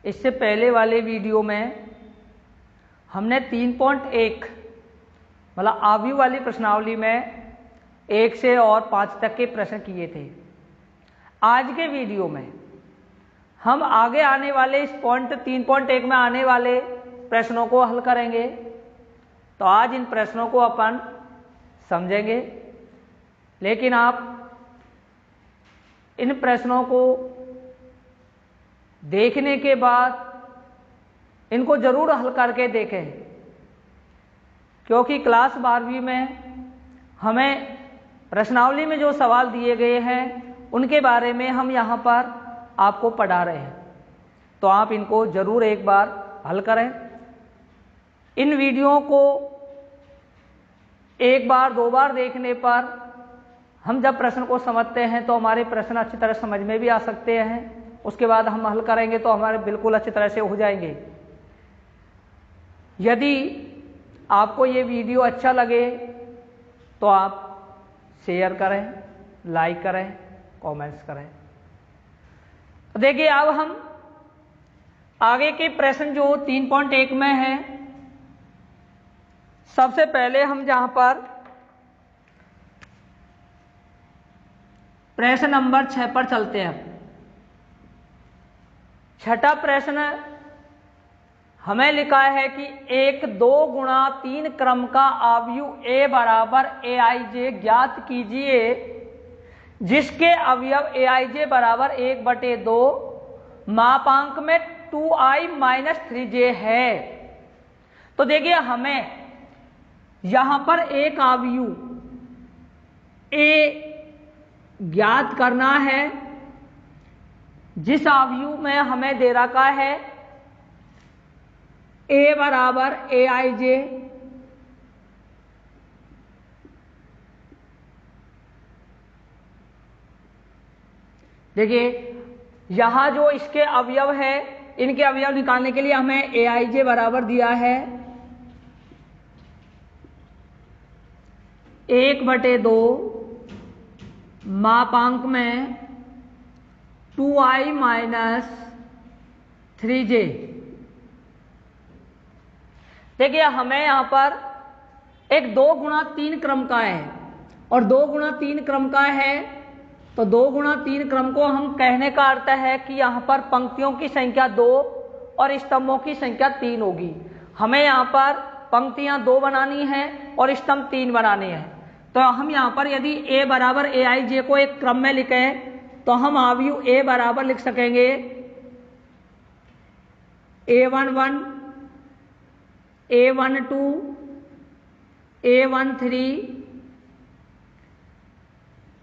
इससे पहले वाले वीडियो में हमने 3.1 मतलब आव्यूह वाली प्रश्नावली में 1 से और 5 तक के प्रश्न किए थे। आज के वीडियो में हम आगे आने वाले इस पॉइंट 3.1 में आने वाले प्रश्नों को हल करेंगे। तो आज इन प्रश्नों को अपन समझेंगे, लेकिन आप इन प्रश्नों को देखने के बाद इनको जरूर हल करके देखें, क्योंकि क्लास 12वीं में हमें प्रश्नावली में जो सवाल दिए गए हैं उनके बारे में हम यहाँ पर आपको पढ़ा रहे हैं। तो आप इनको जरूर एक बार हल करें। इन वीडियो को एक बार दो बार देखने पर हम जब प्रश्न को समझते हैं तो हमारे प्रश्न अच्छी तरह समझ में भी आ सकते हैं। उसके बाद हम हल करेंगे तो हमारे बिल्कुल अच्छी तरह से हो जाएंगे। यदि आपको ये वीडियो अच्छा लगे तो आप शेयर करें, लाइक करें, कमेंट्स करें। तो देखिए, अब हम आगे के प्रश्न जो 3.1 में है, सबसे पहले हम जहां पर प्रश्न नंबर 6 पर चलते हैं। छठा प्रश्न हमें लिखा है कि एक 2 गुणा 3 क्रम का अवयव a बराबर aij ज्ञात कीजिए, जिसके अवयव aij बराबर 1/2 मापांक में 2i-3j है। तो देखिए, हमें यहां पर एक अवयव a ज्ञात करना है, जिस अवयव में हमें दे रखा है a बराबर aij, देखिए यहां जो इसके अवयव है, इनके अवयव निकालने के लिए हमें aij बराबर दिया है 1/2 मापांक में 2i-3j। देखिए, हमें यहां पर एक 2 गुणा 3 क्रम का है, और 2 गुणा 3 क्रम का है तो 2 गुणा 3 क्रम को हम कहने का अर्थ है कि यहां पर पंक्तियों की संख्या 2 और स्तंभों की संख्या 3 होगी। हमें यहां पर पंक्तियां 2 बनानी है और स्तंभ 3 बनाने हैं। तो हम यहां पर यदि a बराबर aij को एक क्रम में लिखें तो हम अवयव a बराबर लिख सकेंगे a11, a12, a13,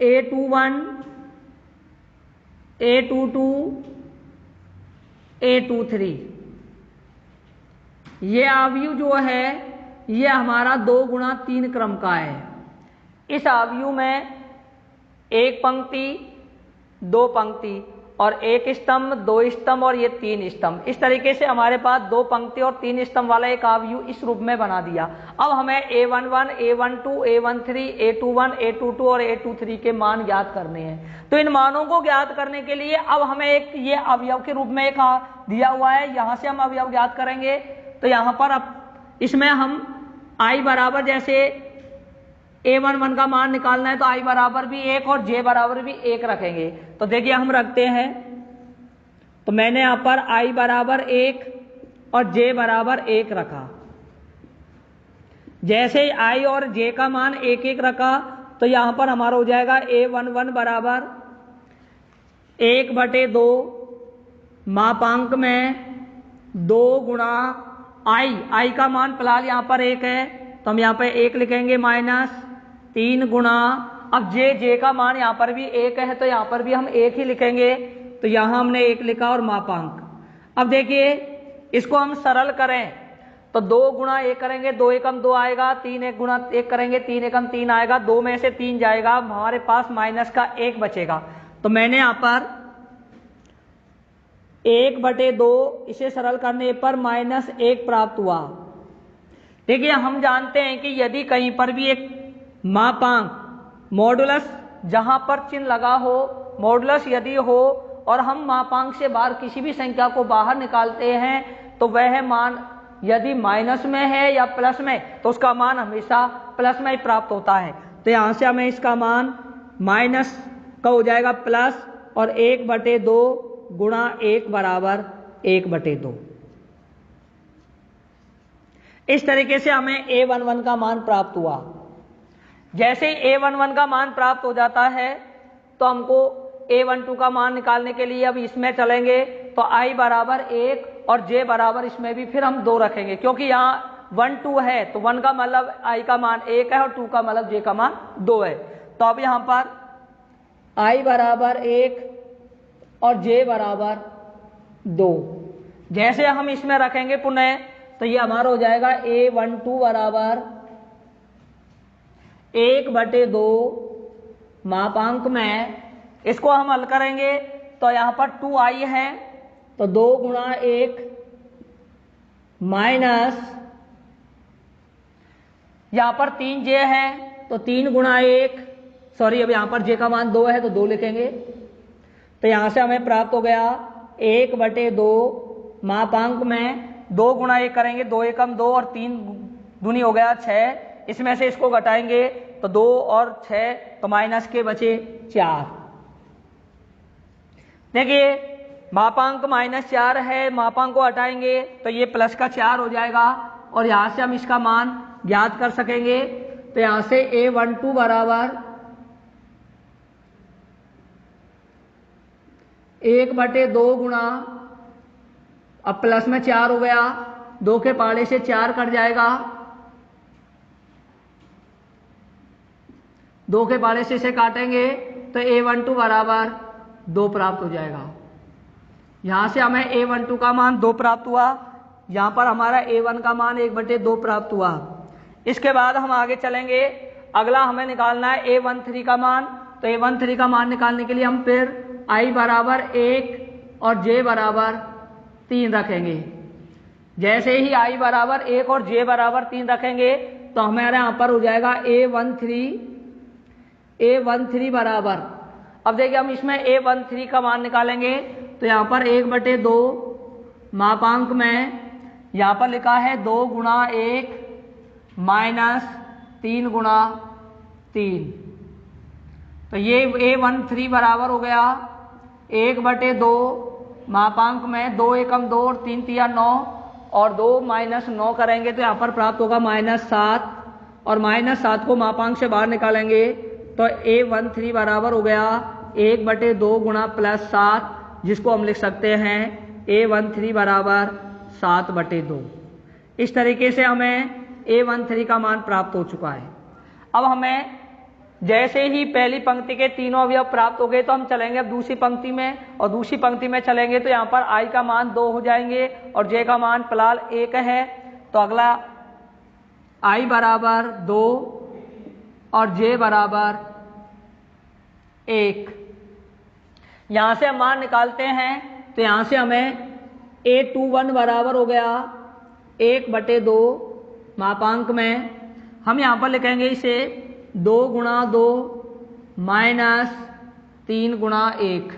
a21, a22, a23। ये अवयव जो है ये हमारा 2 गुणा 3 क्रम का है। इस अवयव में एक पंक्ति, 2 पंक्ति और 1 स्तंभ, 2 स्तंभ और ये 3 स्तंभ। इस तरीके से हमारे पास 2 पंक्ति और 3 स्तंभ वाला एक अवयव इस रूप में बना दिया। अब हमें a11, a12, a13, a21, a22 और a23 के मान ज्ञात करने हैं। तो इन मानों को ज्ञात करने के लिए अब हमें एक ये अवयव के रूप में एक दिया हुआ है, यहां से हम अवयव ज्ञात करेंगे। तो यहां पर अब इसमें हम i बराबर, जैसे a11 का मान निकालना है तो i बराबर भी 1 और j बराबर भी 1 रखेंगे। तो देखिए, हम रखते हैं, तो मैंने यहां पर i बराबर 1 और j बराबर 1 रखा। जैसे ही i और j का मान 1-1 रखा तो यहां पर हमारा हो जाएगा a11 बराबर 1/2 मापांक में 2 गुणा i का मान फिलहाल यहां पर 1 है तो हम यहां पर 1 लिखेंगे, माइनस 3 गुणा, अब j का मान यहां पर भी 1 है तो यहां पर भी हम 1 ही लिखेंगे। तो यहां हमने 1 लिखा और मापांक। अब देखिए, इसको हम सरल करें तो 2 गुणा 1 करेंगे, 2 एकम 2 आएगा, 3 1 गुणा 1 करेंगे, 3 एकम 3 आएगा, 2 में से 3 जाएगा, हमारे पास माइनस का 1 बचेगा। तो मैंने यहां पर 1/2 इसे सरल करने पर -1 प्राप्त हुआ। देखिए, हम जानते हैं कि यदि कहीं पर भी एक मापांक मॉडुलस जहां पर चिन्ह लगा हो, मॉडुलस यदि हो और हम मापांक से बाहर किसी भी संख्या को बाहर निकालते हैं तो वह मान यदि माइनस में है या प्लस में तो उसका मान हमेशा प्लस में ही प्राप्त होता है। तो यहाँ से हमें इसका मान माइनस का हो जाएगा प्लस और 1/2 गुणा 1 बराबर 1/2। इस तरीके से हमें a11 का मान प्राप्त हुआ। जैसे ही a11 का मान प्राप्त हो जाता है तो हमको a12 का मान निकालने के लिए अब इसमें चलेंगे तो i बराबर 1 और j बराबर इसमें भी फिर हम 2 रखेंगे, क्योंकि यहाँ 1 2 है तो 1 का मतलब i का मान 1 है और 2 का मतलब j का मान 2 है। तो अब यहाँ पर i बराबर 1 और j बराबर 2 जैसे हम इसमें रखेंगे पुनः तो ये हमारा हो जाएगा a12 बराबर 1/2 मापांक में। इसको हम हल करेंगे तो यहाँ पर 2i है तो 2 गुणा 1 माइनस यहाँ पर 3j है तो 3 गुणा 1 सॉरी अब यहाँ पर j का मान 2 है तो 2 लिखेंगे। तो यहाँ से हमें प्राप्त हो गया 1/2 मापांक में 2 गुणा 1 करेंगे 2 एकम 2 और 3 दूनी हो गया 6। इसमें से इसको घटाएंगे तो 2 और 6 तो माइनस के बचे 4। देखिए मापांक -4 है, मापांक को हटाएंगे तो ये प्लस का 4 हो जाएगा और यहाँ से हम इसका मान ज्ञात कर सकेंगे। तो यहाँ से a12 बराबर 1/2 गुणा अब प्लस में 4 हो गया 2 के पाड़े से 4 कट जाएगा 2 के पाड़े से इसे काटेंगे तो a12 बराबर 2 प्राप्त हो जाएगा। यहाँ से हमें a12 का मान 2 प्राप्त हुआ, यहाँ पर हमारा a1 का मान 1/2 प्राप्त हुआ। इसके बाद हम आगे चलेंगे, अगला हमें निकालना है a13 का मान। तो a13 का मान निकालने के लिए हम फिर i बराबर 1 और j बराबर 3 रखेंगे। जैसे ही i बराबर 1 और j बराबर 3 रखेंगे तो हमारे यहाँ पर हो जाएगा a13 बराबर, अब देखिए हम इसमें a13 का मान निकालेंगे तो यहाँ पर 1/2 मापांक में यहाँ पर लिखा है 2 गुणा 1 माइनस 3 गुणा 3। तो ये a13 बराबर हो गया 1/2 मापांक में 2 एकम 2 और 3 तिया 9 और 2 माइनस 9 करेंगे तो यहाँ पर प्राप्त होगा -7 और -7 को मापांक से बाहर निकालेंगे तो a13 बराबर हो गया 1/2 गुणा +7, जिसको हम लिख सकते हैं a13 बराबर 7/2। इस तरीके से हमें a13 का मान प्राप्त हो चुका है। अब हमें जैसे ही पहली पंक्ति के तीनों अवयव प्राप्त हो गए तो हम चलेंगे अब दूसरी पंक्ति में, और दूसरी पंक्ति में चलेंगे तो यहाँ पर i का मान 2 हो जाएंगे और j का मान फिलहाल 1 है। तो अगला i बराबर 2 और j बराबर 1। यहाँ से हम मान निकालते हैं तो यहाँ से हमें a21 बराबर हो गया 1/2 मापांक में। हम यहाँ पर लिखेंगे इसे 2 गुणा 2 माइनस 3 गुणा 1।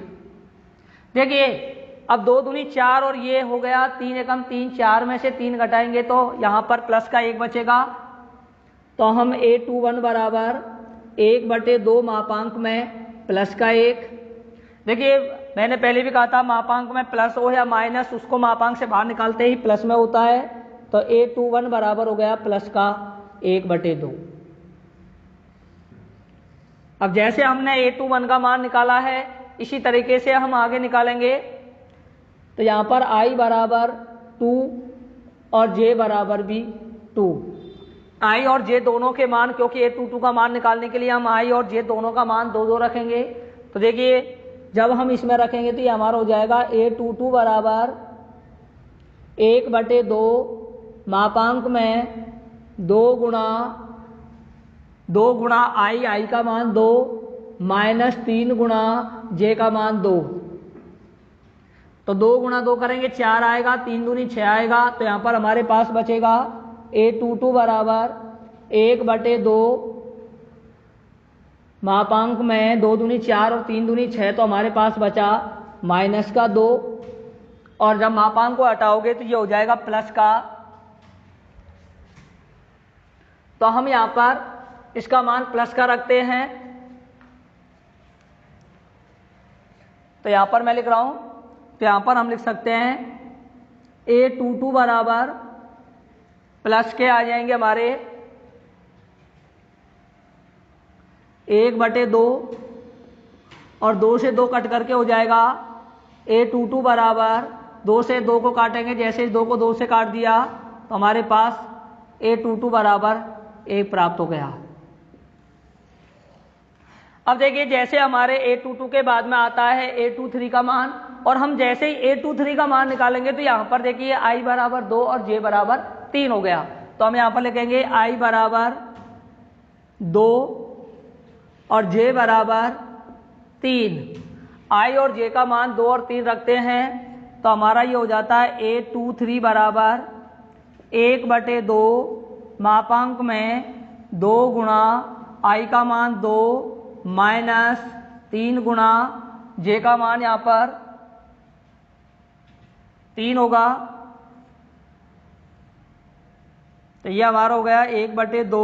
देखिए अब 2 दूनी 4 और ये हो गया 3 एकम 3, 4 में से 3 घटाएंगे तो यहाँ पर प्लस का 1 बचेगा। तो हम a21 बराबर 1/2 मापांक में प्लस का 1। देखिए मैंने पहले भी कहा था मापांक में प्लस हो या माइनस उसको मापांक से बाहर निकालते ही प्लस में होता है। तो a21 बराबर हो गया प्लस का 1/2। अब जैसे हमने a21 का मान निकाला है इसी तरीके से हम आगे निकालेंगे। तो यहाँ पर i बराबर 2 और j बराबर भी 2। i और j दोनों के मान, क्योंकि a22 का मान निकालने के लिए हम i और j दोनों का मान 2 रखेंगे। तो देखिए जब हम इसमें रखेंगे तो ये हमारा हो जाएगा a22 बराबर 1/2 मापांक में 2 गुणा i का मान 2 माइनस 3 गुणा j का मान 2। तो 2 गुणा 2 करेंगे 4 आएगा, 3 दूनी 6 आएगा। तो यहाँ पर हमारे पास बचेगा a22 बराबर 1/2 मापांक में 2 दूनी 4 और 3 दूनी 6। तो हमारे पास बचा माइनस का 2, और जब मापांक को हटाओगे तो ये हो जाएगा प्लस का। तो हम यहां पर इसका मान प्लस का रखते हैं। तो यहां पर मैं लिख रहा हूं, तो यहां पर हम लिख सकते हैं A22 बराबर प्लस के आ जाएंगे हमारे 1/2, और 2 से 2 कट करके हो जाएगा A22 बराबर 2 से 2 को काटेंगे, जैसे 2 को 2 से काट दिया तो हमारे पास A22 बराबर 1 प्राप्त हो गया। अब देखिए जैसे हमारे A22 के बाद में आता है A23 का मान, और हम जैसे ही A23 का मान निकालेंगे तो यहाँ पर देखिए I बराबर 2 और J बराबर 3 हो गया। तो हम यहाँ पर लिखेंगे I बराबर 2 और J बराबर 3। I और J का मान 2 और 3 रखते हैं तो हमारा ये हो जाता है A23 बराबर 1/2 मापांक में 2 गुणा I का मान 2 माइनस 3 गुणा J का मान यहाँ पर 3 होगा। तो ये हमारा हो गया 1/2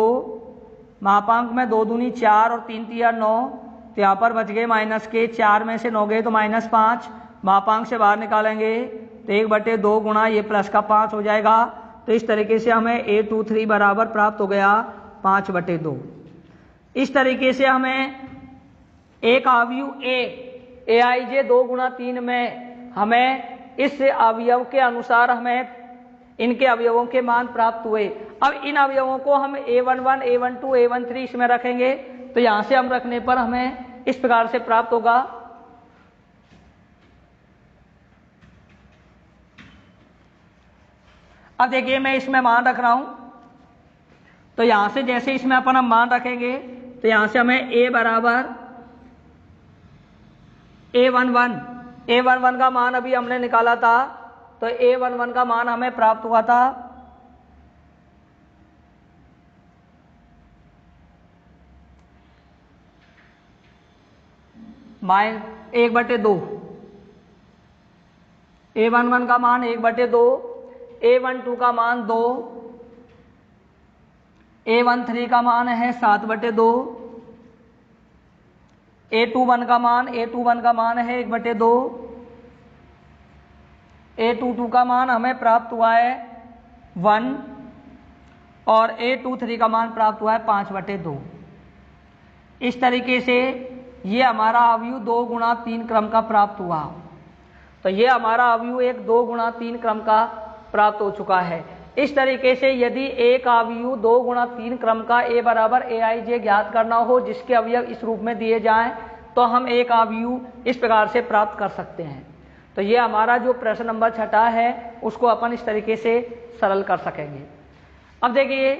मापांक में 2 दूनी 4 और 3 तिया 9। तो यहाँ पर बच गए माइनस के, 4 में से 9 गए तो -5, मापांक से बाहर निकालेंगे तो 1/2 गुणा ये प्लस का 5 हो जाएगा। तो इस तरीके से हमें A23 बराबर प्राप्त हो गया 5/2। इस तरीके से हमें एक अवयव AIJ 2 गुणा 3 में हमें इस अवयव के अनुसार हमें इनके अवयवों के मान प्राप्त हुए। अब इन अवयवों को हम A11, A12, A13 इसमें रखेंगे, तो यहां से हम रखने पर हमें इस प्रकार से प्राप्त होगा। अब देखिए मैं इसमें मान रख रहा हूं, तो यहां से जैसे इसमें अपन हम मान रखेंगे तो यहां से हमें A बराबर A11 का मान अभी हमने निकाला था, तो A11 का मान हमें प्राप्त हुआ था -1/2। A11 का मान 1/2, A12 का मान 2, A13 का मान है 7/2, A21 का मान है 1/2, A22 का मान हमें प्राप्त हुआ है 1, और A23 का मान प्राप्त हुआ है 5/2। इस तरीके से ये हमारा अवयव 2 गुणा 3 क्रम का प्राप्त हुआ। तो ये हमारा अवयव एक 2 गुणा 3 क्रम का प्राप्त हो चुका है। इस तरीके से यदि एक अवयव 2 गुणा 3 क्रम का A बराबर AIJ ज्ञात करना हो, जिसके अवयव इस रूप में दिए जाएं, तो हम एक अवयव इस प्रकार से प्राप्त कर सकते हैं। तो ये हमारा जो प्रश्न नंबर 6 है उसको अपन इस तरीके से सरल कर सकेंगे। अब देखिए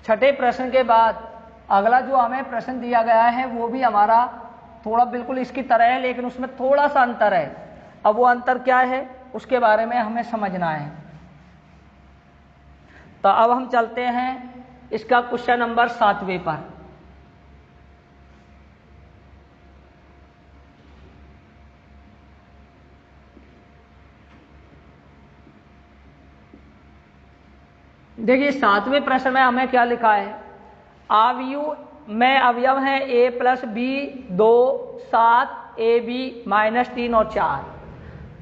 6ठे प्रश्न के बाद अगला जो हमें प्रश्न दिया गया है वो भी हमारा थोड़ा बिल्कुल इसकी तरह है, लेकिन उसमें थोड़ा सा अंतर है। अब वो अंतर क्या है उसके बारे में हमें समझना है। तो अब हम चलते हैं इसका क्वेश्चन नंबर 7वें पर। देखिए 7वें प्रश्न में हमें क्या लिखा है, अवयव में अवयव है A + B 2, 7, AB -3 और 4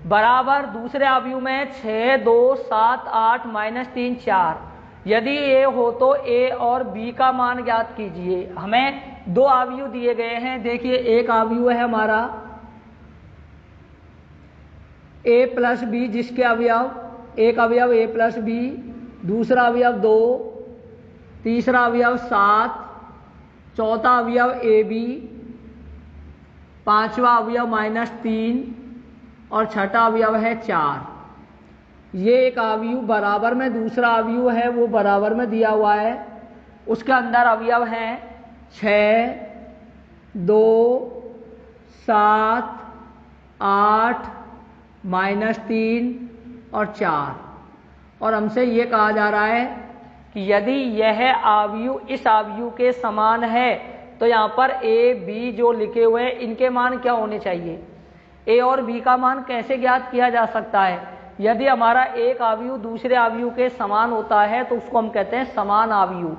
बराबर दूसरे अवयव में 6, 2, 7, 8 -3, 4। यदि A हो तो A और B का मान ज्ञात कीजिए। हमें 2 अवयव दिए गए हैं। देखिए एक अवयव है हमारा A + B, जिसके अवयव एक अवयव A + B, दूसरा अवयव 2, तीसरा अवयव 7, चौथा अवयव AB, पांचवा अवयव -3 और छठा अवयव है 4। ये एक अवयव बराबर में दूसरा अवयव है वो बराबर में दिया हुआ है। उसके अंदर अवयव हैं 6, 2, 7, 8 -3 और 4। और हमसे ये कहा जा रहा है कि यदि यह अवयव इस अवयव के समान है तो यहाँ पर A, B जो लिखे हुए हैं इनके मान क्या होने चाहिए। ए और बी का मान कैसे ज्ञात किया जा सकता है? यदि हमारा एक अवयव दूसरे अवयव के समान होता है तो उसको हम कहते हैं समान अवयव।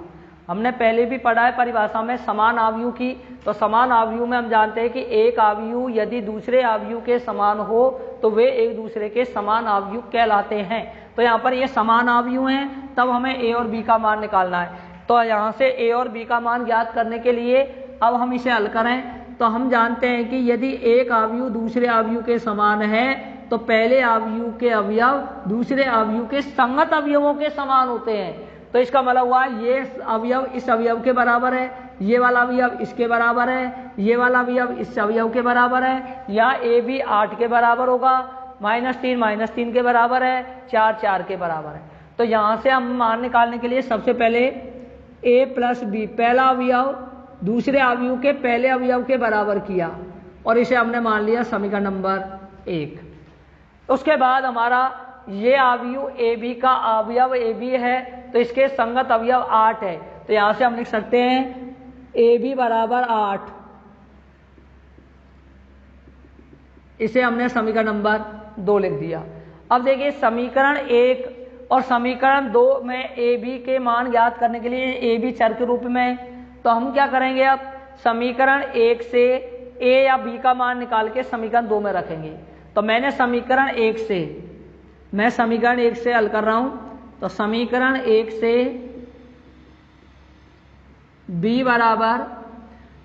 हमने पहले भी पढ़ा है परिभाषा में समान अवयव की। तो समान अवयव में हम जानते हैं कि एक अवयव यदि दूसरे अवयव के समान हो तो वे एक दूसरे के समान अवयव कहलाते हैं। तो यहाँ पर ये समान अवयव हैं, तब हमें ए और बी का मान निकालना है। तो यहाँ से ए और बी का मान ज्ञात करने के लिए अब हम इसे हल करें तो हम जानते हैं कि यदि एक अवयव दूसरे अवयव के समान है तो पहले अवयव के अवयव दूसरे अवयव के संगत अवयवों के समान होते हैं। तो इसका मतलब हुआ ये अवयव इस अवयव के बराबर है, ये वाला अवयव इसके बराबर है, ये वाला अवयव इस अवयव के बराबर है, या ए भी 8 के बराबर होगा, -3 के बराबर है, 4 के बराबर है। तो यहाँ से हम मान निकालने के लिए सबसे पहले ए प्लस बी पहला अवयव दूसरे अवयव के पहले अवयव के बराबर किया और इसे हमने मान लिया समीकरण नंबर 1। उसके बाद हमारा ये अवयव ए बी का अवयव ए बी है तो इसके संगत अवयव 8 है। तो यहां से हम लिख सकते हैं ए बी बराबर 8। इसे हमने समीकरण नंबर 2 लिख दिया। अब देखिए समीकरण 1 और समीकरण 2 में ए बी के मान ज्ञात करने के लिए ए बी चर के रूप में, तो हम क्या करेंगे अब समीकरण 1 से ए या बी का मान निकाल के समीकरण 2 में रखेंगे। तो मैंने समीकरण 1 से हल कर रहा हूं। तो समीकरण 1 से b बराबर,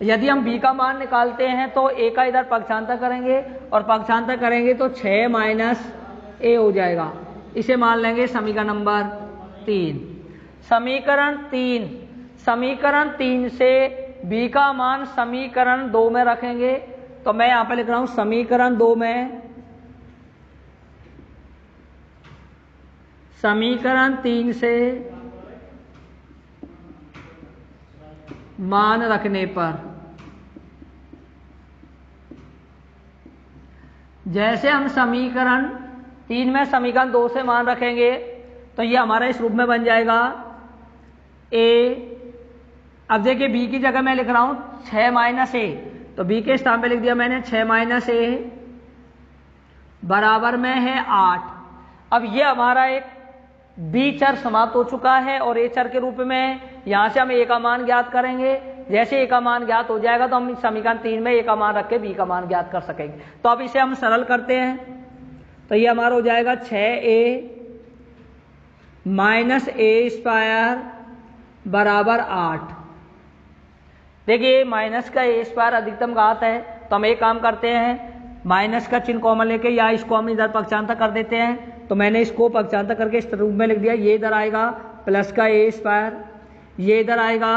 यदि हम b का मान निकालते हैं तो a का इधर पक्षांतर करेंगे और पक्षांतर करेंगे तो 6 माइनस a हो जाएगा। इसे मान लेंगे समीकरण नंबर 3। समीकरण 3 से b का मान समीकरण 2 में रखेंगे। तो मैं यहां पर लिख रहा हूं समीकरण 2 में समीकरण 3 से मान रखने पर, जैसे हम समीकरण 3 में समीकरण 2 से मान रखेंगे तो ये हमारा इस रूप में बन जाएगा a। अब देखिए b की जगह मैं लिख रहा हूं 6 माइनस a, तो b के स्थान पे लिख दिया मैंने 6 माइनस a बराबर में है 8। अब ये हमारा एक b चर समाप्त हो चुका है और a चर के रूप में यहां से हम a का मान ज्ञात करेंगे। जैसे a का मान ज्ञात हो जाएगा तो हम समीकरण 3 में a का मान रख के b का मान ज्ञात कर सकेंगे। तो अब इसे हम सरल करते हैं तो ये हमारा हो जाएगा 6a माइनस a स्क्वायर बराबर 8। देखिए माइनस का a स्क्वायर अधिकतम घात है तो हम एक काम करते हैं, माइनस का चिन्ह कॉमन लेके या इसको हम इधर पक्षांतर कर देते हैं। तो मैंने इसको पक्षांतर करके इस रूप में लिख दिया। ये इधर आएगा प्लस का a स्क्वायर, ये इधर आएगा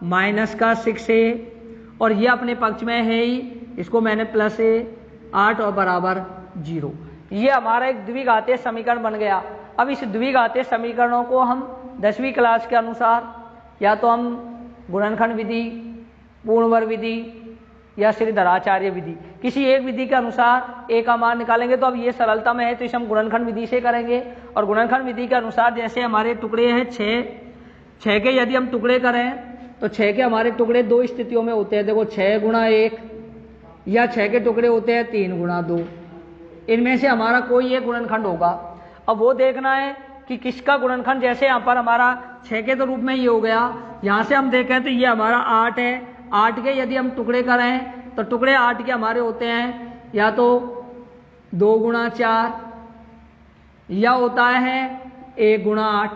माइनस का 6a और ये अपने पक्ष में है ही, इसको मैंने प्लस a 8 और बराबर 0। ये हमारा एक द्विघातीय समीकरण बन गया। अब इस द्विघातीय समीकरणों को हम 10वीं क्लास के अनुसार या तो हम गुणनखंड विधि, पूर्णवर्ग विधि या श्रीधराचार्य विधि, किसी एक विधि के अनुसार a का मान निकालेंगे। तो अब ये सरलता में है तो इसे हम गुणनखंड विधि से करेंगे। और गुणनखंड विधि के अनुसार जैसे हमारे टुकड़े हैं 6 के यदि हम टुकड़े करें तो 6 के हमारे टुकड़े 2 स्थितियों में होते हैं। देखो 6 गुणा 1 या 6 के टुकड़े होते हैं 3 गुणा 2। इनमें से हमारा कोई एक गुणनखंड होगा। अब वो देखना है कि किसका गुणनखंड, जैसे यहाँ पर हमारा 6 के तो रूप में ये हो गया, यहाँ से हम देखें तो ये हमारा 8 है। 8 के यदि हम टुकड़े करें तो टुकड़े 8 के हमारे होते हैं या तो 2 गुणा 4 या होता है 1 गुणा 8।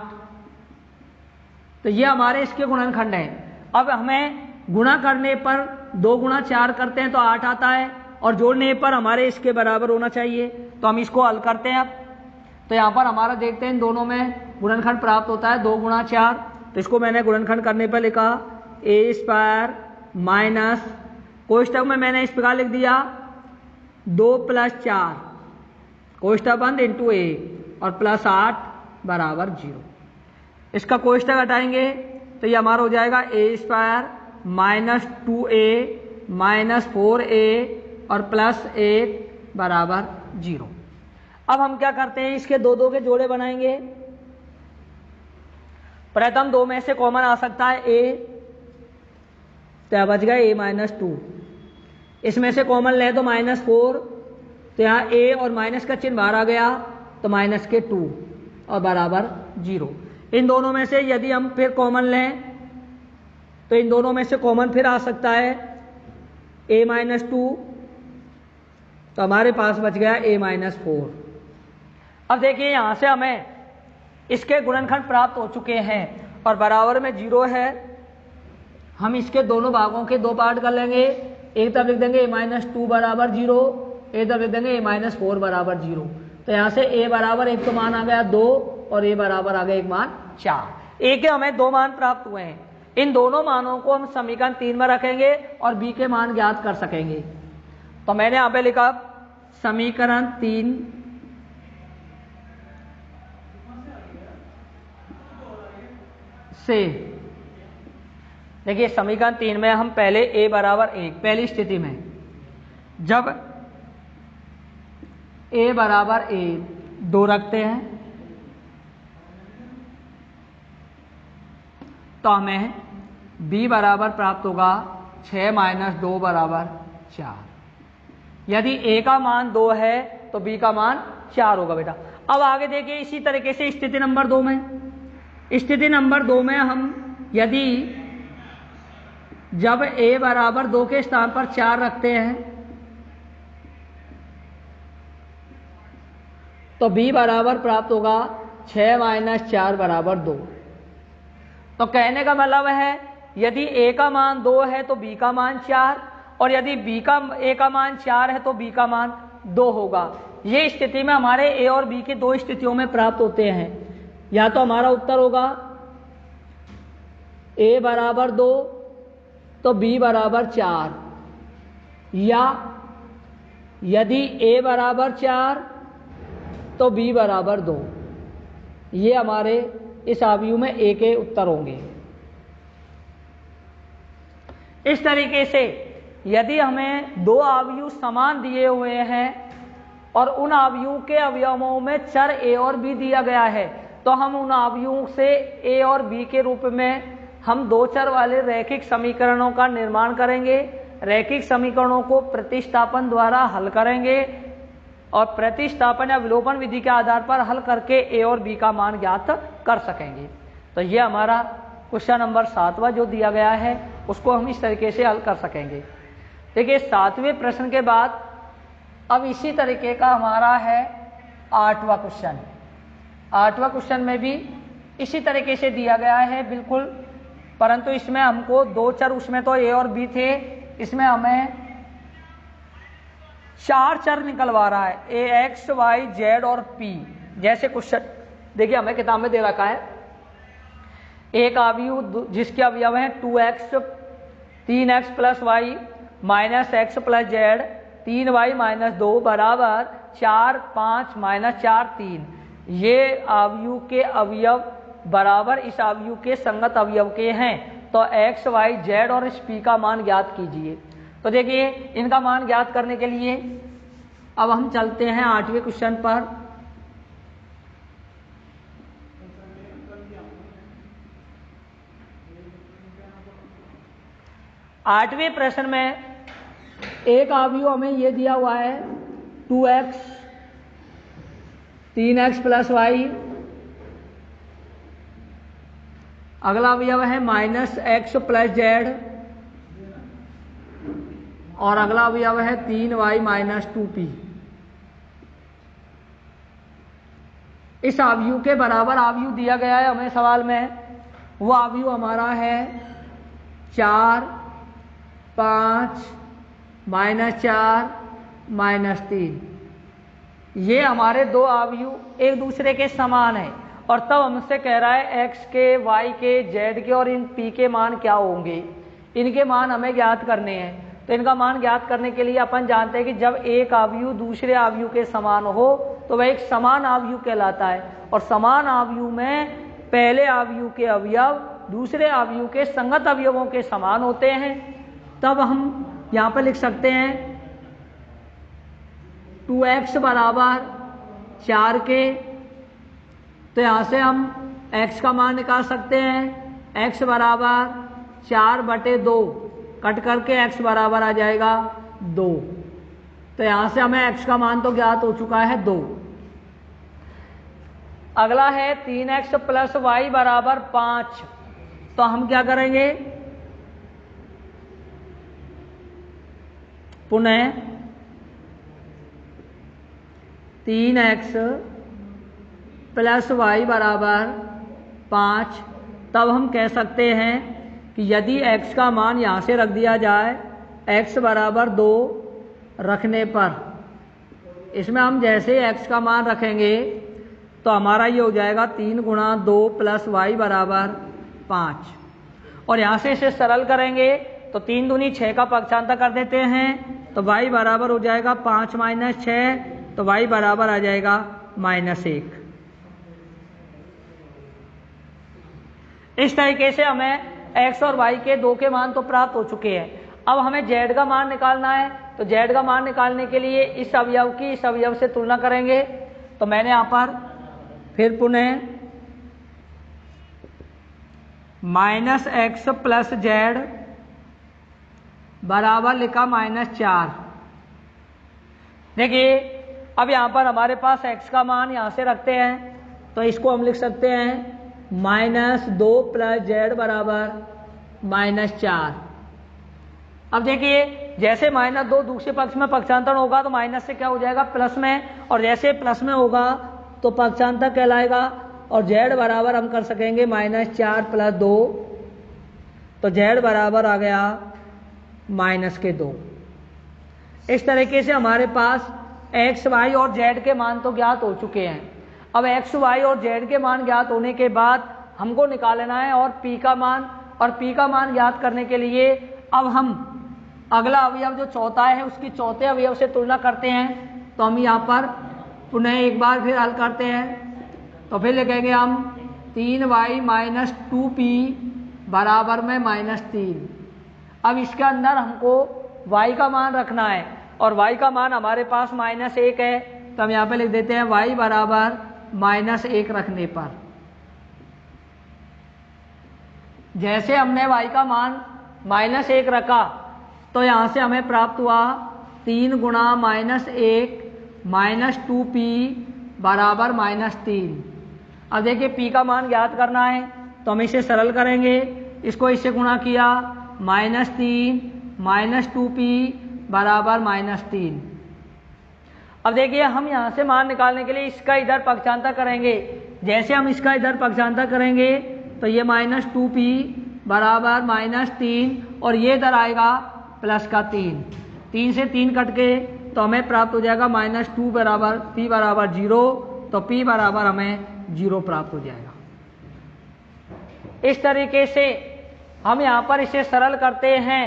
तो ये हमारे इसके गुणनखंड हैं। अब हमें गुणा करने पर 2 गुणा 4 करते हैं तो 8 आता है और जोड़ने पर हमारे इसके बराबर होना चाहिए। तो हम इसको हल करते हैं। अब तो यहाँ पर हमारा देखते हैं इन दोनों में गुणनखंड प्राप्त होता है 2 गुणा 4। तो इसको मैंने गुणनखंड करने पर लिखा a स्क्वायर माइनस, कोष्टक में मैंने इस प्रकार लिख दिया 2 + 4 कोष्टक बंद इंटू a और प्लस 8 बराबर 0। इसका कोष्टक हटाएंगे तो ये हमारा हो जाएगा a square minus 2a minus 4a और प्लस 1 बराबर 0। अब हम क्या करते हैं, इसके 2 के जोड़े बनाएंगे। प्रथम 2 में से कॉमन आ सकता है a, तो बच गया a - 2। इसमें से कॉमन ले तो -4 तो यहाँ a और माइनस का चिन्ह बाहर आ गया, तो माइनस के 2 और बराबर 0। इन दोनों में से यदि हम फिर कॉमन लें तो इन दोनों में से कॉमन फिर आ सकता है a माइनस 2, तो हमारे पास बच गया a माइनस 4। अब देखिए यहाँ से हमें इसके गुणनखंड प्राप्त हो चुके हैं और बराबर में 0 है। हम इसके दोनों भागों के 2 पार्ट कर लेंगे। एक तरफ लिख देंगे a माइनस 2 बराबर 0, एक तरफ लिख देंगे a माइनस 4 बराबर 0। तो यहाँ से a बराबर एक तो मान आ गया 2 और a बराबर आ गया एक मान 4। a के हमें 2 मान प्राप्त हुए हैं। इन दोनों मानों को हम समीकरण 3 में रखेंगे और b के मान ज्ञात कर सकेंगे। तो मैंने यहाँ पे लिखा समीकरण 3 से, देखिए समीकरण 3 में हम पहले a बराबर 1, पहली स्थिति में जब a बराबर 2 रखते हैं तो हमें b बराबर प्राप्त होगा 6 माइनस 2 बराबर 4। यदि a का मान 2 है तो b का मान 4 होगा बेटा। अब आगे देखिए इसी तरीके से स्थिति नंबर 2 में, स्थिति नंबर 2 में हम यदि जब a बराबर 2 के स्थान पर 4 रखते हैं तो b बराबर प्राप्त होगा 6 माइनस 4 बराबर 2। तो कहने का मतलब है यदि a का मान 2 है तो b का मान 4, और यदि a का मान 4 है तो b का मान 2 होगा। ये स्थिति में हमारे a और b के 2 स्थितियों में प्राप्त होते हैं। या तो हमारा उत्तर होगा a बराबर 2 तो b बराबर 4, या यदि a बराबर 4 तो b बराबर 2। ये हमारे इस आव्यूह में a के उत्तर होंगे। इस तरीके से यदि हमें 2 आव्यूह समान दिए हुए हैं और उन आव्यूह के अवयवों में चर a और b दिया गया है तो हम उन आव्यूह से a और b के रूप में हम 2 चर वाले रैखिक समीकरणों का निर्माण करेंगे। रैखिक समीकरणों को प्रतिस्थापन द्वारा हल करेंगे और प्रतिस्थापन या विलोपन विधि के आधार पर हल करके a और b का मान ज्ञात कर सकेंगे। तो ये हमारा क्वेश्चन नंबर 7वां जो दिया गया है उसको हम इस तरीके से हल कर सकेंगे। देखिए 7वें प्रश्न के बाद अब इसी तरीके का हमारा है 8वां क्वेश्चन। 8वां क्वेश्चन में भी इसी तरीके से दिया गया है बिल्कुल, परंतु इसमें हमको 2 चर, उसमें तो a और b थे, इसमें हमें 4 चर निकलवा रहा है a, x, y, z और p। जैसे क्वेश्चन देखिए हमें किताब में दे रखा है एक आव्यूह जिसके अवयव हैं 2x 3x plus Y minus X plus Z 3y minus 2 बराबर 4 5 माइनस 4 3। ये आव्यूह के अवयव बराबर इस आव्यूह के संगत अवयव के हैं। तो x, y, z और इस p का मान ज्ञात कीजिए। तो देखिए इनका मान ज्ञात करने के लिए अब हम चलते हैं 8वें क्वेश्चन पर। आठवें प्रश्न में एक आव्यूह हमें ये दिया हुआ है 2x 3x प्लस वाई, अगला अवयव है माइनस एक्स प्लस जेड और अगला अवयव है 3y माइनस 2p। इस आव्यूह के बराबर आव्यूह दिया गया है हमें सवाल में, वो आव्यूह हमारा है 4 5 माइनस 4 माइनस 3। ये हमारे 2 आव्यूह एक दूसरे के समान है और तब हमसे कह रहा है x के, y के, z के और इन p के मान क्या होंगे। इनके मान हमें ज्ञात करने हैं। तो इनका मान ज्ञात करने के लिए अपन जानते हैं कि जब एक आव्यूह दूसरे आव्यूह के समान हो तो वह एक समान आव्यूह कहलाता है, और समान आव्यूह में पहले आव्यूह के अवयव दूसरे आव्यूह के संगत अवयवों के समान होते हैं। तब हम यहाँ पर लिख सकते हैं 2x बराबर 4 के, तो यहाँ से हम x का मान निकाल सकते हैं। x बराबर 4/2 कट करके x बराबर आ जाएगा 2। तो यहां से हमें x का मान तो ज्ञात हो चुका है 2। अगला है 3x प्लस वाई बराबर 5। तो हम क्या करेंगे, पुनः 3x प्लस वाई बराबर 5। तब हम कह सकते हैं कि यदि x का मान यहाँ से रख दिया जाए, x बराबर 2 रखने पर, इसमें हम जैसे x का मान रखेंगे तो हमारा ये हो जाएगा 3 गुणा 2 प्लस वाई बराबर 5। और यहाँ से इसे सरल करेंगे तो 3 दूनी 6 का पक्षांतर कर देते हैं, तो y बराबर हो जाएगा 5 माइनस 6, तो y बराबर आ जाएगा -1। इस तरीके से हमें x और y के 2 के मान तो प्राप्त हो चुके हैं। अब हमें z का मान निकालना है, तो z का मान निकालने के लिए इस अवयव की इस अवयव से तुलना करेंगे। तो मैंने यहाँ पर फिर पुनः -x प्लस z बराबर लिखा -4। देखिए अब यहाँ पर हमारे पास x का मान यहाँ से रखते हैं, तो इसको हम लिख सकते हैं -2 प्लस z बराबर -4। अब देखिए जैसे -2 दूसरे पक्ष में पक्षांतर होगा तो माइनस से क्या हो जाएगा प्लस में, और जैसे प्लस में होगा तो पक्षांतर कहलाएगा। और z बराबर हम कर सकेंगे -4 प्लस 2, तो z बराबर आ गया -2। इस तरीके से हमारे पास x, y और z के मान तो ज्ञात हो चुके हैं। अब x, y और z के मान ज्ञात होने के बाद हमको निकालना है और p का मान, और p का मान ज्ञात करने के लिए अब हम अगला अवयव जो चौथा है उसकी चौथे अवयव से तुलना करते हैं। तो हम यहाँ पर पुनः एक बार फिर हल करते हैं, तो फिर लिखेंगे हम 3y माइनस 2p बराबर में -3। अब इसके अंदर हमको y का मान रखना है, और y का मान हमारे पास -1 है, तो हम यहाँ पे लिख देते हैं y बराबर -1 रखने पर जैसे हमने y का मान -1 रखा तो यहाँ से हमें प्राप्त हुआ 3 गुणा -1 -2p बराबर -3। अब देखिए p का मान ज्ञात करना है तो हम इसे सरल करेंगे, इसको इससे गुणा किया -3 -2p बराबर -3। अब देखिए हम यहाँ से मान निकालने के लिए इसका इधर पक्षांतर करेंगे। जैसे हम इसका इधर पक्षांतर करेंगे तो ये -2p बराबर -3, और ये इधर आएगा प्लस का 3। 3 से 3 कट के तो हमें प्राप्त हो जाएगा -2 बराबर p बराबर 0, तो p बराबर हमें 0 प्राप्त हो जाएगा। इस तरीके से हम यहाँ पर इसे सरल करते हैं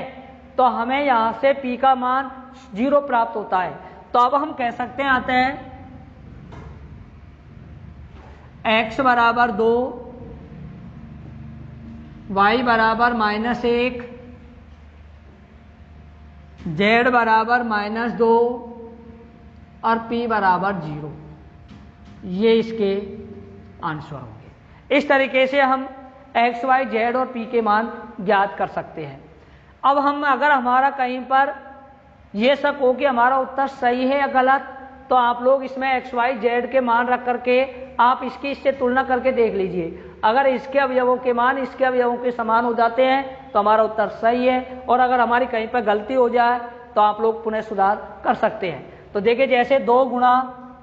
तो हमें यहाँ से p का मान 0 प्राप्त होता है। तो अब हम कह सकते हैं आते हैं x बराबर 2, y बराबर -1, z बराबर -2 और p बराबर 0। ये इसके आंसर होंगे। इस तरीके से हम x, y, z और p के मान ज्ञात कर सकते हैं। अब हम अगर हमारा कहीं पर ये शक हो कि हमारा उत्तर सही है या गलत, तो आप लोग इसमें x, y, z के मान रख करके आप इसकी इससे तुलना करके देख लीजिए। अगर इसके अवयवों के मान इसके अवयवों के समान हो जाते हैं तो हमारा उत्तर सही है, और अगर हमारी कहीं पर गलती हो जाए तो आप लोग पुनः सुधार कर सकते हैं। तो देखिए जैसे 2 गुणा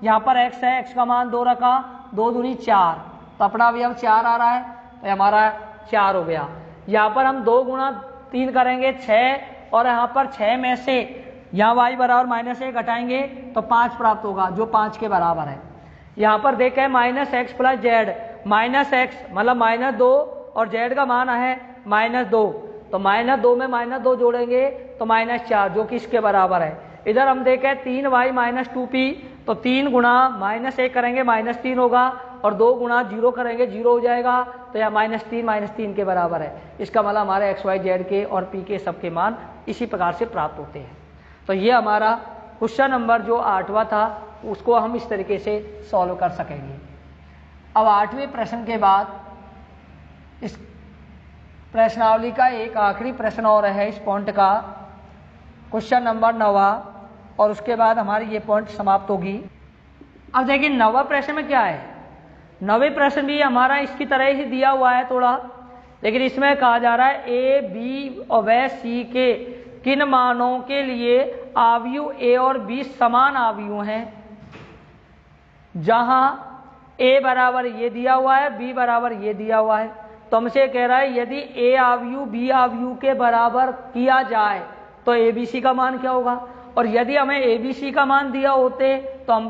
यहाँ पर x है, x का मान 2 रखा, 2 दूनी 4, तो अपना अवयव 4 आ रहा है, तो हमारा 4 हो गया। यहाँ पर हम 2 गुणा 3 करेंगे 6, और यहाँ पर 6 में से यहाँ y बराबर -1 घटाएंगे तो 5 प्राप्त होगा, जो 5 के बराबर है। यहाँ पर देखें -x प्लस z, -x मतलब -2 और z का मान है -2, तो -2 में -2 जोड़ेंगे तो -4, जो कि इसके बराबर है। इधर हम देखें 3y -2p, तो 3 गुणा -1 करेंगे -3 होगा, और 2 गुणा 0 करेंगे 0 हो जाएगा, तो यह -3 के बराबर है। इसका मतलब हमारे x, y, z के और p के सबके मान इसी प्रकार से प्राप्त होते हैं। तो ये हमारा क्वेश्चन नंबर जो 8वां था उसको हम इस तरीके से सॉल्व कर सकेंगे। अब 8वें प्रश्न के बाद इस प्रश्नावली का एक आखिरी प्रश्न और है इस पॉइंट का, क्वेश्चन नंबर 9। और उसके बाद हमारी ये पॉइंट समाप्त होगी। अब देखिए 9वां प्रश्न में क्या है। 9वें प्रश्न भी हमारा इसकी तरह ही दिया हुआ है थोड़ा, लेकिन इसमें कहा जा रहा है ए बी और व सी के किन मानों के लिए आव्यूह ए और बी समान आव्यूह हैं। जहां ए बराबर ये दिया हुआ है, बी बराबर ये दिया हुआ है, तो हमसे कह रहा है यदि ए आव्यूह बी आव्यूह के बराबर किया जाए तो ए बी सी का मान क्या होगा। और यदि हमें ए बी सी का मान दिया होते तो हम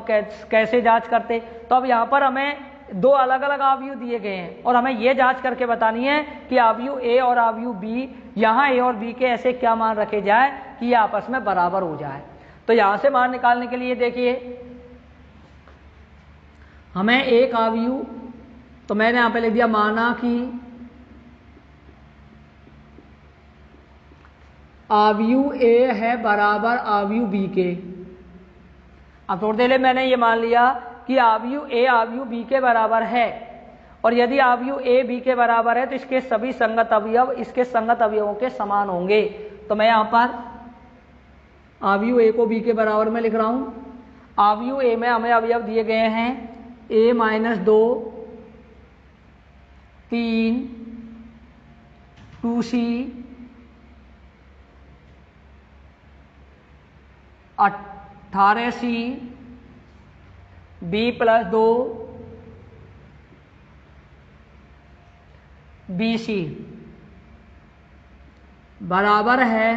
कैसे जांच करते। तो अब यहाँ पर हमें दो अलग अलग आव्यूह दिए गए हैं और हमें ये जांच करके बतानी है कि आव्यूह ए और आव्यूह बी, यहाँ ए और बी के ऐसे क्या मान रखे जाए कि ये आपस में बराबर हो जाए। तो यहाँ से मान निकालने के लिए देखिए हमें एक आव्यूह, तो मैंने यहाँ पे लिख दिया माना कि आव्यूह ए है बराबर आव्यूह बी के। अब थोड़ी देर मैंने ये मान लिया कि आव्यूह ए आव्यूह बी के बराबर है, और यदि आव्यूह ए बी के बराबर है तो इसके सभी संगत अवयव इसके संगत अवयवों के समान होंगे। तो मैं यहाँ पर आव्यूह ए को बी के बराबर में लिख रहा हूं। आव्यूह ए में हमें अवयव दिए गए हैं a - 2 3 2c 18c b + 2 bc बराबर है।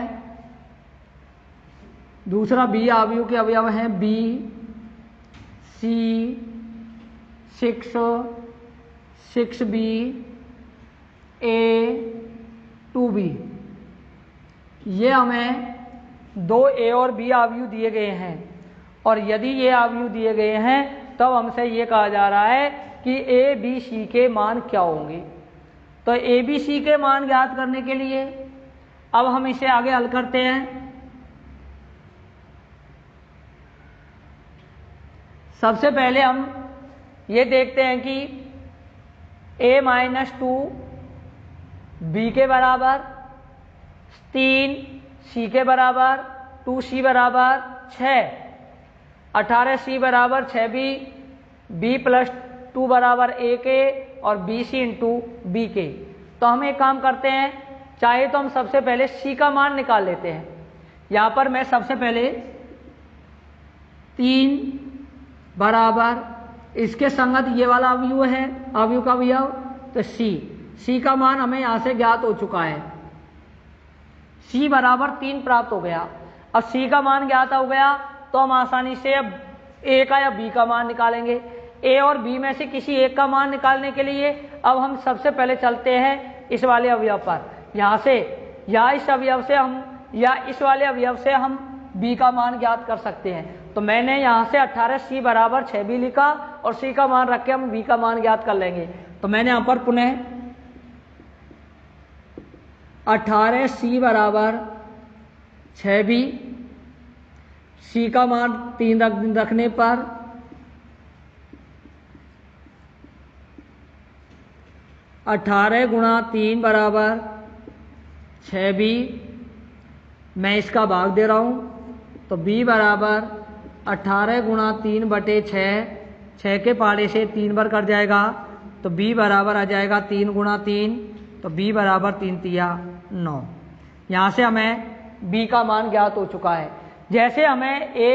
दूसरा बी आव्यूह के अवयव हैं b c 6 6b a 2b। ये हमें दो ए और बी आव्यूह दिए गए हैं, और यदि ये आव्यूह दिए गए हैं तब हमसे ये कहा जा रहा है कि ए बी सी के मान क्या होंगे। तो ए बी सी के मान ज्ञात करने के लिए अब हम इसे आगे हल करते हैं। सबसे पहले हम ये देखते हैं कि a - 2 b के बराबर, 3 c के बराबर, 2c बराबर 6, 18c बराबर 6b, b + 2 बराबर a के और bc × b के। तो हम एक काम करते हैं, चाहे तो हम सबसे पहले c का मान निकाल लेते हैं। यहाँ पर मैं सबसे पहले 3 बराबर इसके संगत ये वाला अवयव है, अवयव का अवयव, तो c का मान हमें यहाँ से ज्ञात हो चुका है। c बराबर 3 प्राप्त हो गया। अब c का मान ज्ञात हो गया तो हम आसानी से अब a का या b का मान निकालेंगे। a और b में से किसी एक का मान निकालने के लिए अब हम सबसे पहले चलते हैं इस वाले अवयव पर। यहाँ से या इस अवयव से हम या इस वाले अवयव से हम b का मान ज्ञात कर सकते हैं। तो मैंने यहाँ से 18c बराबर 6b लिखा और c का मान रख के हम b का मान ज्ञात कर लेंगे। तो मैंने यहाँ पर पुनः 18c बराबर 6b, c का मान 3 रखने पर 18 × 3 बराबर 6b, मैं इसका भाग दे रहा हूँ तो b बराबर 18 × 3/6, 6 के पाड़े से 3 बार कट जाएगा तो b बराबर आ जाएगा 3 × 3, तो b बराबर 3 तिया 9। यहाँ से हमें b का मान ज्ञात हो चुका है। जैसे हमें a,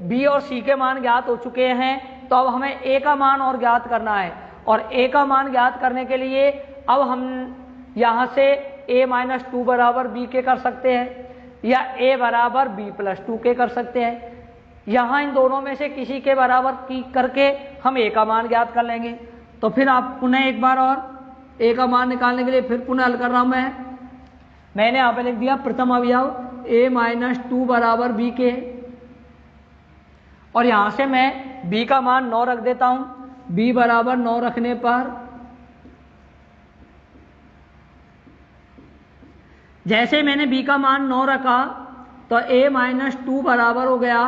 b और c के मान ज्ञात हो चुके हैं तो अब हमें a का मान और ज्ञात करना है, और a का मान ज्ञात करने के लिए अब हम यहाँ से a - 2 बराबर b के कर सकते हैं या a बराबर b + 2 के कर सकते हैं। यहाँ इन दोनों में से किसी के बराबर की करके हम a का मान ज्ञात कर लेंगे। तो फिर आप पुनः एक बार और a का मान निकालने के लिए फिर पुनः हल कर रहा हूँ मैंने यहाँ पे लिख दिया प्रथम अवयव a - 2 बराबर b के, और यहाँ से मैं b का मान 9 रख देता हूँ। b बराबर 9 रखने पर जैसे मैंने b का मान 9 रखा तो a - 2 बराबर हो गया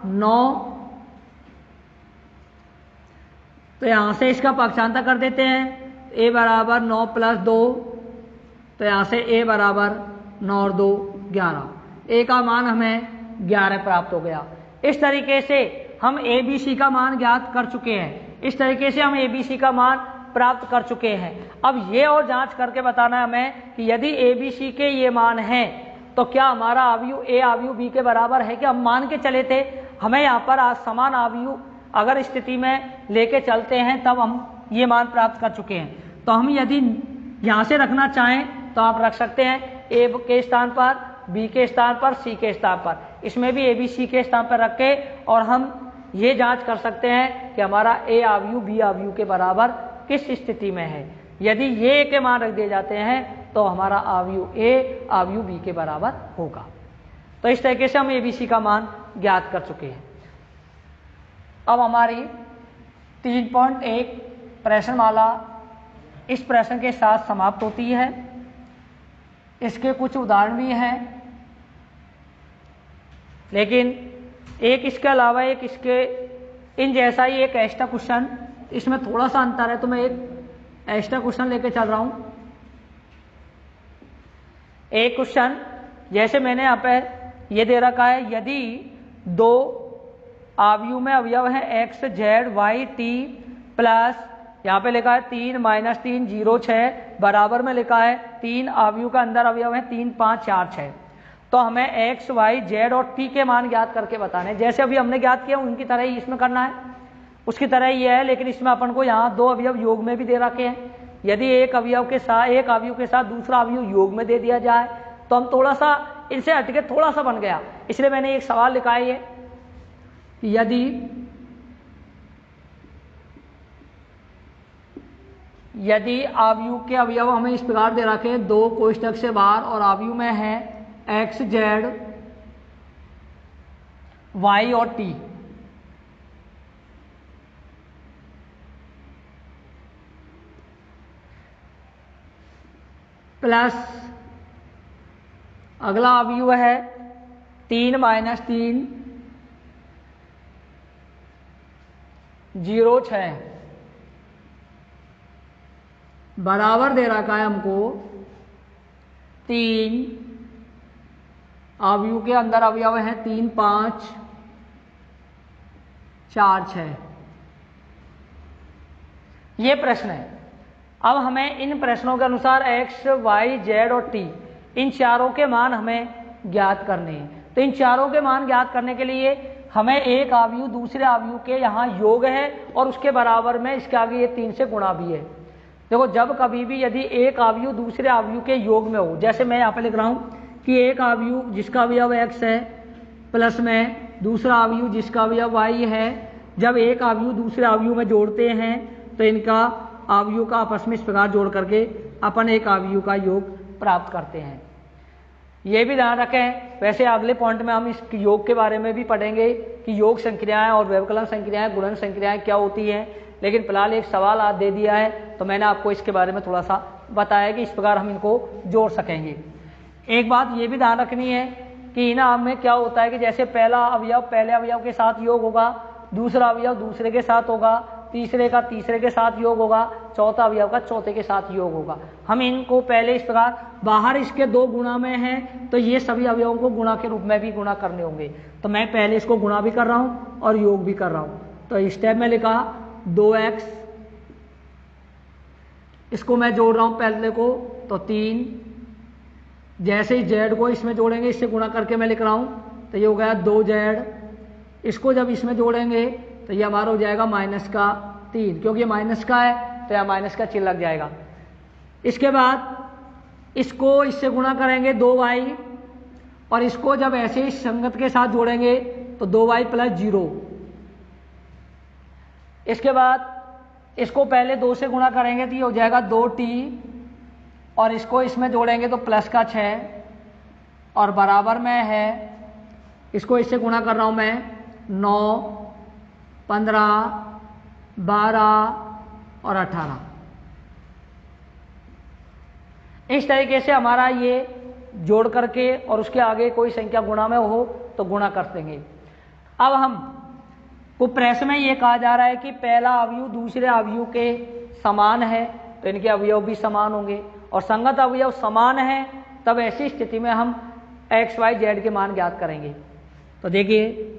9। तो यहाँ से इसका पक्षांतर कर देते हैं, a बराबर 9 + 2, तो यहाँ से a बराबर 9 और 2 11। a का मान हमें 11 प्राप्त हो गया। इस तरीके से हम ABC का मान ज्ञात कर चुके हैं, इस तरीके से हम ABC का मान प्राप्त कर चुके हैं। अब ये और जांच करके बताना है हमें कि यदि ABC के ये मान हैं तो क्या हमारा आव्यूह A आव्यूह B के बराबर है कि हम मान के चले थे, हमें यहाँ पर समान आव्यूह अगर स्थिति में लेके चलते हैं तब हम ये मान प्राप्त कर चुके हैं। तो हम यदि यहाँ से रखना चाहें तो आप रख सकते हैं A के स्थान पर, B के स्थान पर, C के स्थान पर, इसमें भी A B C के स्थान पर रख के और हम ये जांच कर सकते हैं कि हमारा A आव्यूह B आव्यूह के बराबर किस स्थिति में है। यदि ये के मान रख दिए जाते हैं तो हमारा आव्यूह A आव्यूह B के बराबर होगा। तो इस तरीके से हम ABC का मान ज्ञात कर चुके हैं। अब हमारी 3.1 प्रश्नमाला इस प्रश्न के साथ समाप्त होती है। इसके कुछ उदाहरण भी हैं, लेकिन एक इसके अलावा एक इसके इन जैसा ही एक एक्स्ट्रा क्वेश्चन, इसमें थोड़ा सा अंतर है तो मैं एक एक्स्ट्रा क्वेश्चन लेके चल रहा हूं। एक क्वेश्चन जैसे मैंने यहाँ पे ये दे रखा है, यदि दो आव्यूह में अवयव है x z y t plus यहाँ पे लिखा है 3 - 3 0 6 बराबर में लिखा है 3 आव्यूह का अंदर अवयव है 3 5 4 6, तो हमें x y z और t के मान ज्ञात करके बताने। जैसे अभी हमने ज्ञात किया उनकी तरह ही इसमें करना है, उसकी तरह ही है, लेकिन इसमें अपन को यहाँ दो अवयव योग में भी दे रखे हैं। यदि एक आव्यूह के साथ दूसरा अवयव योग में दे दिया जाए तो हम थोड़ा सा इनसे हटके थोड़ा सा बन गया, इसलिए मैंने एक सवाल लिखा है ये, यदि आव्यूह के अवयव हमें इस प्रकार दे रखे हैं, दो कोष्ठक से बाहर और आव्यूह में है x z y और t, प्लस अगला अवयव है 3 - 3 0 6 बराबर दे रखा है हमको 3 आव्यूह के अंदर अवयव है 3 5 4 6। ये प्रश्न है। अब हमें इन प्रश्नों के अनुसार x y z और t इन चारों के मान हमें ज्ञात करने हैं। तो इन चारों के मान ज्ञात करने के लिए हमें एक आव्यूह दूसरे आव्यूह के यहाँ योग है और उसके बराबर में इसके आगे ये 3 से गुणा भी है। देखो, जब कभी भी यदि एक आव्यूह दूसरे आव्यूह के योग में हो, जैसे मैं यहाँ पे लिख रहा हूँ कि एक आव्यूह जिसका अवयव x है प्लस में दूसरा आव्यूह जिसका अवयव y है, जब एक आव्यूह दूसरे आव्यूह में जोड़ते हैं तो इनका आव्यूह का आपस में इस प्रकार जोड़ करके अपन एक आव्यूह का योग प्राप्त करते हैं। ये भी ध्यान रखें, वैसे अगले पॉइंट में हम इस योग के बारे में भी पढ़ेंगे कि योग संक्रियाएं और व्यवकलन संक्रियाएं, गुणन संक्रियाएं क्या होती हैं, लेकिन फिलहाल एक सवाल आज दे दिया है तो मैंने आपको इसके बारे में थोड़ा सा बताया कि इस प्रकार हम इनको जोड़ सकेंगे। एक बात ये भी ध्यान रखनी है कि इनाम में क्या होता है कि जैसे पहला अवयव पहले अवयव के साथ योग होगा, दूसरा अवयव दूसरे के साथ होगा, तीसरे का तीसरे के साथ योग होगा, चौथा अवयव का चौथे के साथ योग होगा। हम इनको पहले इस प्रकार बाहर इसके दो गुणा में हैं तो ये सभी अवयवों को गुणा के रूप में भी गुणा करने होंगे। तो मैं पहले इसको गुणा भी कर रहा हूँ और योग भी कर रहा हूँ। तो इस स्टेप में लिखा 2x, इसको मैं जोड़ रहा हूँ पहले को तो 3, जैसे ही z को इसमें जोड़ेंगे इससे गुणा करके मैं लिख रहा हूँ तो ये हो गया 2z, इसको जब इसमें जोड़ेंगे तो ये हमारा हो जाएगा -3, क्योंकि ये माइनस का है तो यहाँ माइनस का चिन्ह लग जाएगा। इसके बाद इसको इससे गुणा करेंगे 2y और इसको जब ऐसे ही संगत के साथ जोड़ेंगे तो 2y + 0। इसके बाद इसको पहले 2 से गुणा करेंगे तो ये हो जाएगा 2t और इसको इसमें जोड़ेंगे तो प्लस का 6 और बराबर में है, इसको इससे गुणा कर रहा हूँ मैं 9 15 12 और 18। इस तरीके से हमारा ये जोड़ करके और उसके आगे कोई संख्या गुणा में हो तो गुणा कर देंगे। अब हम को प्रश्न में ये कहा जा रहा है कि पहला अवयव दूसरे अवयव के समान है तो इनके अवयव भी समान होंगे और संगत अवयव समान है तब ऐसी स्थिति में हम x y z के मान ज्ञात करेंगे। तो देखिए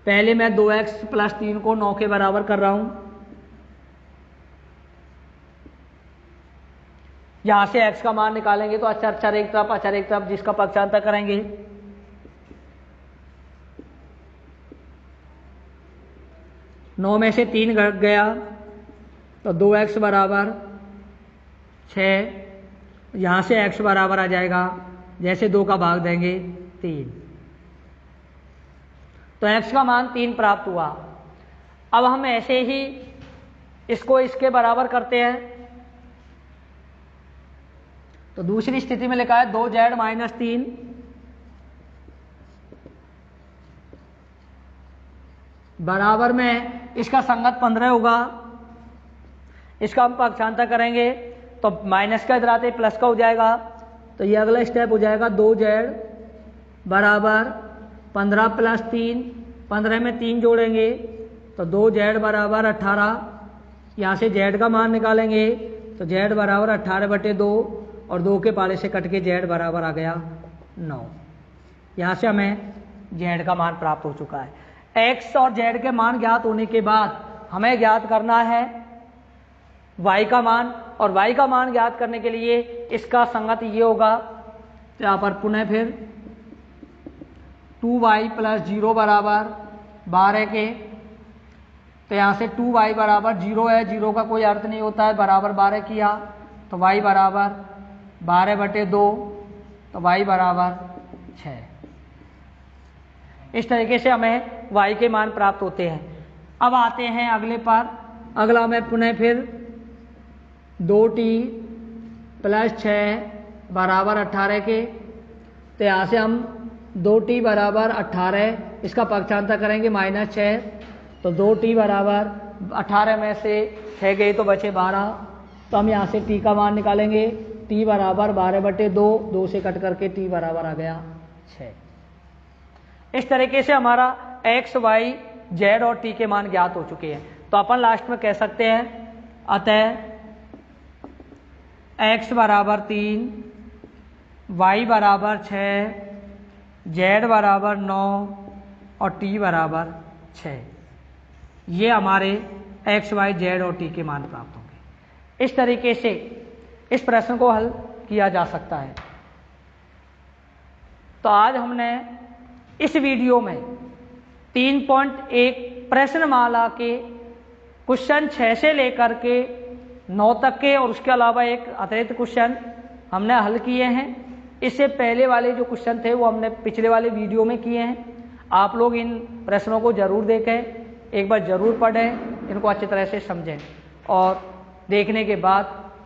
पहले मैं 2x प्लस 3 को 9 के बराबर कर रहा हूं। यहां से x का मान निकालेंगे तो अचर एक तरफ जिसका पक्षांतर करेंगे। नौ में से 3 घट गया तो 2x बराबर 6। यहां से x बराबर आ जाएगा, जैसे 2 का भाग देंगे 3, तो x का मान 3 प्राप्त हुआ। अब हम ऐसे ही इसको इसके बराबर करते हैं। तो दूसरी स्थिति में लिखा है 2z माइनस 3 बराबर में इसका संगत 15 होगा। इसका हम पक्षांतर करेंगे तो माइनस का इधर आते प्लस का हो जाएगा। तो ये अगला स्टेप हो जाएगा 2z बराबर 15 प्लस 3, 15 में 3 जोड़ेंगे तो 2z बराबर 18। यहाँ से z का मान निकालेंगे तो z बराबर 18/2 और 2 के पाले से कट के z बराबर आ गया 9। यहाँ से हमें z का मान प्राप्त हो चुका है। x और z के मान ज्ञात होने के बाद हमें ज्ञात करना है y का मान, और y का मान ज्ञात करने के लिए इसका संगत ये होगा। तो यहाँ पर पुनः फिर 2y प्लस 0 बराबर 12 के, तो यहाँ से 2y बराबर 0 है, 0 का कोई अर्थ नहीं होता है, बराबर 12 किया तो y बराबर 12/2, तो y बराबर 6। इस तरीके से हमें y के मान प्राप्त होते हैं। अब आते हैं अगले पर। अगला में पुनः फिर 2t प्लस 6 बराबर 18 के, तो यहाँ से हम 2t बराबर 18, इसका पक्षांतर करेंगे -6, तो 2t बराबर 18 में से 6 गई तो बचे 12। तो हम यहाँ से t का मान निकालेंगे, t बराबर 12/2, 2 से कट करके t बराबर आ गया 6। इस तरीके से हमारा x, y, z और t के मान ज्ञात हो चुके हैं। तो अपन लास्ट में कह सकते हैं अतः x बराबर 3, y बराबर 6, z बराबर 9 और t बराबर 6। ये हमारे x, y, z और t के मान प्राप्त होंगे। इस तरीके से इस प्रश्न को हल किया जा सकता है। तो आज हमने इस वीडियो में 3.1 प्रश्नमाला के क्वेश्चन 6 से लेकर के 9 तक के और उसके अलावा एक अतिरिक्त क्वेश्चन हमने हल किए हैं। इससे पहले वाले जो क्वेश्चन थे वो हमने पिछले वाले वीडियो में किए हैं। आप लोग इन प्रश्नों को जरूर देखें, एक बार जरूर पढ़ें, इनको अच्छी तरह से समझें और देखने के बाद